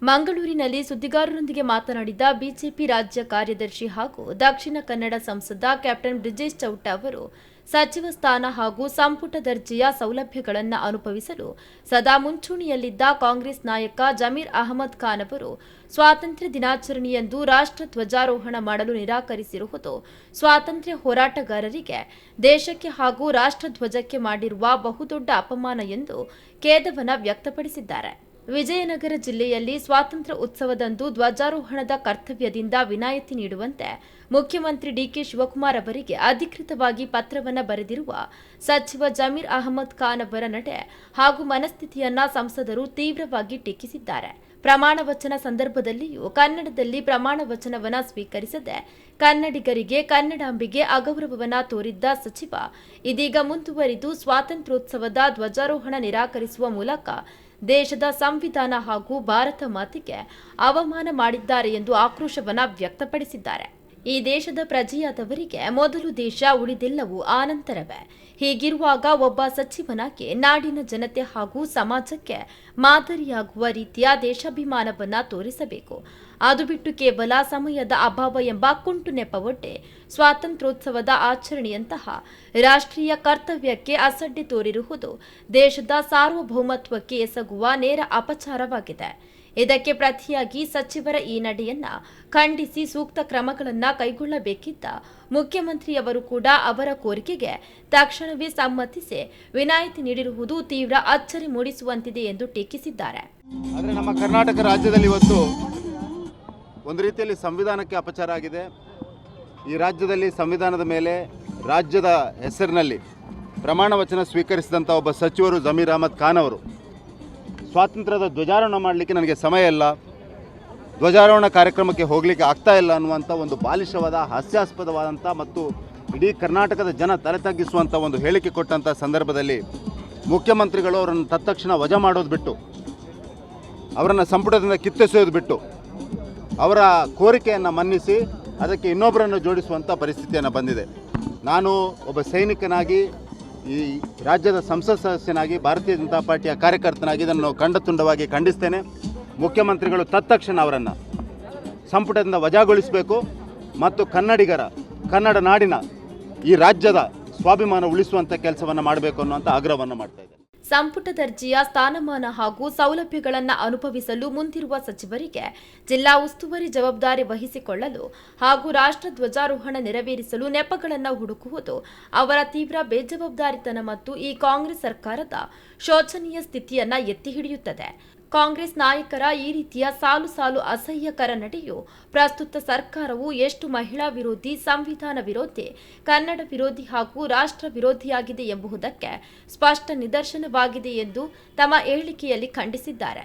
ಮಂಗಳೂರಿನಲ್ಲಿ ಸುದ್ದಿಗಾರರೊಂದಿಗೆ ಮಾತನಾಡಿದ ಬಿಜೆಪಿ ರಾಜ್ಯ ಕಾರ್ಯದರ್ಶಿ ಹಾಗೂ ದಕ್ಷಿಣ ಕನ್ನಡ ಸಂಸದ ಕ್ಯಾಪ್ಟನ್ ಬ್ರಿಜೇಶ್ ಚೌಟ ಅವರು ಸಚಿವ ಸ್ಥಾನ ಹಾಗೂ ಸಂಪುಟ ದರ್ಜೆಯ ಸೌಲಭ್ಯಗಳನ್ನು ಅನುಭವಿಸಲು ಸದಾ ಮುಂಚೂಣಿಯಲ್ಲಿದ್ದ ಕಾಂಗ್ರೆಸ್ ನಾಯಕ ಜಮೀರ್ ಅಹಮದ್ ಖಾನ್ ಅವರು ಸ್ವಾತಂತ್ರ್ಯ ದಿನಾಚರಣೆಯಂದು ರಾಷ್ಟ್ರ ಧ್ವಜಾರೋಹಣ ಮಾಡಲು ನಿರಾಕರಿಸಿರುವುದು ಸ್ವಾತಂತ್ರ್ಯ ಹೋರಾಟಗಾರರಿಗೆ ದೇಶಕ್ಕೆ ಹಾಗೂ ರಾಷ್ಟ್ರಧ್ವಜಕ್ಕೆ ಮಾಡಿರುವ ಬಹುದೊಡ್ಡ ಅಪಮಾನ ಎಂದು ಖೇದವನ್ನು ವ್ಯಕ್ತಪಡಿಸಿದ್ದಾರೆ. ವಿಜಯನಗರ ಜಿಲ್ಲೆಯಲ್ಲಿ ಸ್ವಾತಂತ್ರ್ಯ ಉತ್ಸವದಂದು ಧ್ವಜಾರೋಹಣದ ಕರ್ತವ್ಯದಿಂದ ವಿನಾಯಿತಿ ನೀಡುವಂತೆ ಮುಖ್ಯಮಂತ್ರಿ ಡಿಕೆ ಶಿವಕುಮಾರ್ ಅವರಿಗೆ ಅಧಿಕೃತವಾಗಿ ಪತ್ರವನ್ನು ಬರೆದಿರುವ ಸಚಿವ ಜಮೀರ್ ಅಹಮದ್ ಖಾನ್ ಅವರ ನಡೆ ಹಾಗೂ ಮನಸ್ಥಿತಿಯನ್ನ ಸಂಸದರು ತೀವ್ರವಾಗಿ ಟೀಕಿಸಿದ್ದಾರೆ. ಪ್ರಮಾಣ ವಚನ ಸಂದರ್ಭದಲ್ಲಿಯೂ ಕನ್ನಡದಲ್ಲಿ ಪ್ರಮಾಣ ವಚನವನ್ನ ಸ್ವೀಕರಿಸದೆ ಕನ್ನಡಿಗರಿಗೆ ಕನ್ನಡಾಂಬೆಗೆ ಅಗೌರವವನ್ನ ತೋರಿದ್ದ ಸಚಿವ ಇದೀಗ ಮುಂದುವರಿದು ಸ್ವಾತಂತ್ರ್ಯೋತ್ಸವದ ಧ್ವಜಾರೋಹಣ ನಿರಾಕರಿಸುವ ಮೂಲಕ ದೇಶದ ಸಂವಿಧಾನ ಹಾಗೂ ಭಾರತ ಮಾತೆಗೆ ಅವಮಾನ ಮಾಡಿದ್ದಾರೆ ಎಂದು ಆಕ್ರೋಶವನ್ನ ವ್ಯಕ್ತಪಡಿಸಿದ್ದಾರೆ. ಈ ದೇಶದ ಪ್ರಜೆಯಾದವರಿಗೆ ಮೊದಲು ದೇಶ, ಉಳಿದೆಲ್ಲವೂ ಆನಂತರವೇ. ಹೀಗಿರುವಾಗ ಒಬ್ಬ ಸಚಿವನಾಗಿ ನಾಡಿನ ಜನತೆ ಹಾಗೂ ಸಮಾಜಕ್ಕೆ ಮಾದರಿಯಾಗುವ ರೀತಿಯ ದೇಶಾಭಿಮಾನವನ್ನ ತೋರಿಸಬೇಕು. ಅದು ಬಿಟ್ಟು ಕೇವಲ ಸಮಯದ ಅಭಾವ ಎಂಬ ಕುಂಟು ನೆಪವೊಡ್ಡೆ ಸ್ವಾತಂತ್ರ್ಯೋತ್ಸವದ ಆಚರಣೆಯಂತಹ ರಾಷ್ಟ್ರೀಯ ಕರ್ತವ್ಯಕ್ಕೆ ಅಸಡ್ಡೆ ತೋರಿರುವುದು ದೇಶದ ಸಾರ್ವಭೌಮತ್ವಕ್ಕೆ ಎಸಗುವ ನೇರ ಅಪಚಾರವಾಗಿದೆ. ಇದಕ್ಕೆ ಪ್ರತಿಯಾಗಿ ಸಚಿವರ ಈ ನಡೆಯನ್ನ ಖಂಡಿಸಿ ಸೂಕ್ತ ಕ್ರಮಗಳನ್ನು ಕೈಗೊಳ್ಳಬೇಕಿದ್ದ ಮುಖ್ಯಮಂತ್ರಿಯವರು ಕೂಡ ಅವರ ಕೋರಿಕೆಗೆ ತಕ್ಷಣವೇ ಸಮ್ಮತಿಸಿ ವಿನಾಯಿತಿ ನೀಡಿರುವುದು ತೀವ್ರ ಅಚ್ಚರಿ ಮೂಡಿಸುವಂತಿದೆ ಎಂದು ಟೀಕಿಸಿದ್ದಾರೆ. ಆದರೆ ನಮ್ಮ ಕರ್ನಾಟಕ ರಾಜ್ಯದಲ್ಲಿ ಇವತ್ತು ಒಂದು ರೀತಿಯಲ್ಲಿ ಸಂವಿಧಾನಕ್ಕೆ ಅಪಚಾರ ಆಗಿದೆ. ಈ ರಾಜ್ಯದಲ್ಲಿ ಸಂವಿಧಾನದ ಮೇಲೆ ರಾಜ್ಯದ ಹೆಸರಿನಲ್ಲಿ ಪ್ರಮಾಣ ವಚನ ಸ್ವೀಕರಿಸಿದಂಥ ಒಬ್ಬ ಸಚಿವರು ಜಮೀರ್ ಅಹಮದ್ ಖಾನ್ ಅವರು ಸ್ವಾತಂತ್ರ್ಯದ ಧ್ವಜಾರೋಹಣ ಮಾಡಲಿಕ್ಕೆ ನನಗೆ ಸಮಯ ಇಲ್ಲ, ಧ್ವಜಾರೋಹಣ ಕಾರ್ಯಕ್ರಮಕ್ಕೆ ಹೋಗಲಿಕ್ಕೆ ಆಗ್ತಾ ಇಲ್ಲ ಅನ್ನುವಂಥ ಒಂದು ಬಾಲಿಶವಾದ ಹಾಸ್ಯಾಸ್ಪದವಾದಂಥ ಮತ್ತು ಇಡೀ ಕರ್ನಾಟಕದ ಜನ ತಲೆ ತಗ್ಗಿಸುವಂಥ ಒಂದು ಹೇಳಿಕೆ ಕೊಟ್ಟಂಥ ಸಂದರ್ಭದಲ್ಲಿ ಮುಖ್ಯಮಂತ್ರಿಗಳು ಅವರನ್ನು ತತ್ಕ್ಷಣ ವಜಾ ಮಾಡೋದು ಬಿಟ್ಟು, ಅವರನ್ನು ಸಂಪುಟದಿಂದ ಕಿತ್ತೆಸೆಯೋದು ಬಿಟ್ಟು, ಅವರ ಕೋರಿಕೆಯನ್ನು ಮನ್ನಿಸಿ ಅದಕ್ಕೆ ಇನ್ನೊಬ್ಬರನ್ನು ಜೋಡಿಸುವಂಥ ಪರಿಸ್ಥಿತಿಯನ್ನು ಬಂದಿದೆ. ನಾನು ಒಬ್ಬ ಸೈನಿಕನಾಗಿ, ಈ ರಾಜ್ಯದ ಸಂಸತ್ ಸದಸ್ಯನಾಗಿ, ಭಾರತೀಯ ಜನತಾ ಪಾರ್ಟಿಯ ಕಾರ್ಯಕರ್ತನಾಗಿ ಇದನ್ನು ಖಂಡತುಂಡವಾಗಿ ಖಂಡಿಸ್ತೇನೆ. ಮುಖ್ಯಮಂತ್ರಿಗಳು ತತ್ಕ್ಷಣ ಅವರನ್ನು ಸಂಪುಟದಿಂದ ವಜಾಗೊಳಿಸಬೇಕು ಮತ್ತು ಕನ್ನಡಿಗರ, ಕನ್ನಡ ನಾಡಿನ, ಈ ರಾಜ್ಯದ ಸ್ವಾಭಿಮಾನ ಉಳಿಸುವಂಥ ಕೆಲಸವನ್ನು ಮಾಡಬೇಕು ಅನ್ನುವಂಥ ಆಗ್ರಹವನ್ನು ಮಾಡ್ತಾ ಇದ್ದೇನೆ. ಸಂಪುಟ ದರ್ಜೆಯ ಸ್ಥಾನಮಾನ ಹಾಗೂ ಸೌಲಭ್ಯಗಳನ್ನು ಅನುಭವಿಸಲು ಮುಂದಿರುವ ಸಚಿವರಿಗೆ ಜಿಲ್ಲಾ ಉಸ್ತುವಾರಿ ಜವಾಬ್ದಾರಿ ವಹಿಸಿಕೊಳ್ಳಲು ಹಾಗೂ ರಾಷ್ಟ್ರ ಧ್ವಜಾರೋಹಣ ನೆರವೇರಿಸಲು ನೆಪಗಳನ್ನು ಹುಡುಕುವುದು ಅವರ ತೀವ್ರ ಬೇಜವಾಬ್ದಾರಿತನ ಮತ್ತು ಈ ಕಾಂಗ್ರೆಸ್ ಸರ್ಕಾರದ ಶೋಚನೀಯ ಸ್ಥಿತಿಯನ್ನ ಎತ್ತಿ ಹಿಡಿಯುತ್ತದೆ. ಕಾಂಗ್ರೆಸ್ ನಾಯಕರ ಈ ರೀತಿಯ ಸಾಲು ಸಾಲು ಅಸಹ್ಯಕರ ನಡೆಯು ಪ್ರಸ್ತುತ ಸರ್ಕಾರವು ಎಷ್ಟು ಮಹಿಳಾ ವಿರೋಧಿ, ಸಂವಿಧಾನ ವಿರೋಧಿ, ಕನ್ನಡ ವಿರೋಧಿ ಹಾಗೂ ರಾಷ್ಟ್ರ ವಿರೋಧಿಯಾಗಿದೆ ಎಂಬುದಕ್ಕೆ ಸ್ಪಷ್ಟ ನಿದರ್ಶನವಾಗಿದೆ ಎಂದು ತಮ್ಮ ಹೇಳಿಕೆಯಲ್ಲಿ ಖಂಡಿಸಿದ್ದಾರೆ.